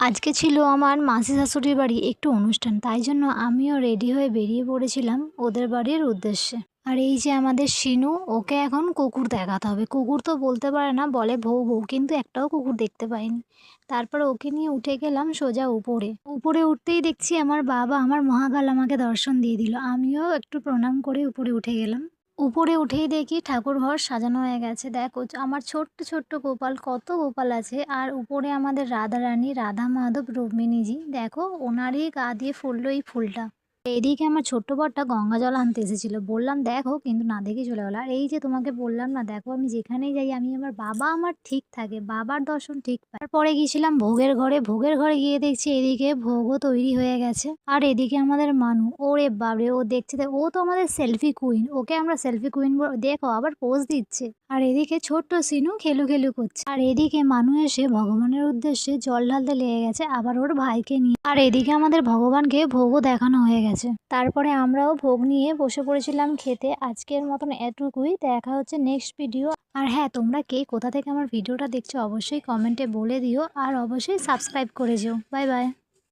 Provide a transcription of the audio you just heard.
আজকে ছিল আমার মাসি শাশুড়ির বাড়ি একটু অনুষ্ঠান, তাই জন্য আমিও রেডি হয়ে বেরিয়ে পড়েছিলাম ওদের বাড়ির উদ্দেশ্যে। আর এই যে আমাদের শিনু, ওকে এখন কুকুর দেখাতে হবে। কুকুর তো বলতে পারে না, বলে ভৌ ভৌ, কিন্তু একটাও কুকুর দেখতে পাইনি। তারপর ওকে নিয়ে উঠে গেলাম সোজা উপরে। উপরে উঠতেই দেখছি আমার বাবা, আমার মহাকাল আমাকে দর্শন দিয়ে দিল। আমিও একটু প্রণাম করে উপরে উঠে গেলাম। উপরে উঠেই দেখি ঠাকুরঘর সাজানো হয়ে গেছে। দেখো আমার ছোট্ট ছোট্ট গোপাল, কত গোপাল আছে। আর উপরে আমাদের রাধারানী, রাধা মাধব, রুক্মিণীজি, দেখো ওনারই গা দিয়ে ফুললো এই ফুলটা। এদিকে আমার ছোট্ট বরটা গঙ্গা জল আনতে এসেছিল, বললাম দেখো, কিন্তু না দেখে চলে গেলো। আর এই যে তোমাকে বললাম না, দেখো আমি যেখানেই যাই, আমি আমার বাবা আমার ঠিক থাকে, বাবার দর্শন ঠিক পাই। তারপরে গিয়েছিলাম ভোগের ঘরে। ভোগের ঘরে গিয়ে দেখছি এদিকে ভোগও তৈরি হয়ে গেছে। আর এদিকে আমাদের মানু, ওরে বাবরে, ও দেখছে, ও তো আমাদের সেলফি কুইন, ওকে আমরা সেলফি কুইন, দেখো আবার পোজ দিচ্ছে। আর এদিকে ছোট্ট সিনু খেলু খেলু করছে। আর এদিকে মানু এসে ভগবানের উদ্দেশ্যে জল ঢালতে লেগে গেছে, আবার ওর ভাইকে নিয়ে। আর এদিকে আমাদের ভগবানকে ভোগও দেখানো হয়ে গেছে। তারপরে আমরাও ভোগ নিয়ে বসে পড়েছিলাম খেতে। আজকের মতন এটুকুই, দেখা হচ্ছে নেক্সট ভিডিও। আর হ্যাঁ, তোমরা কে কোথা থেকে আমার ভিডিওটা দেখছো অবশ্যই কমেন্টে বলে দিও, আর অবশ্যই সাবস্ক্রাইব করে যেও। Bye bye.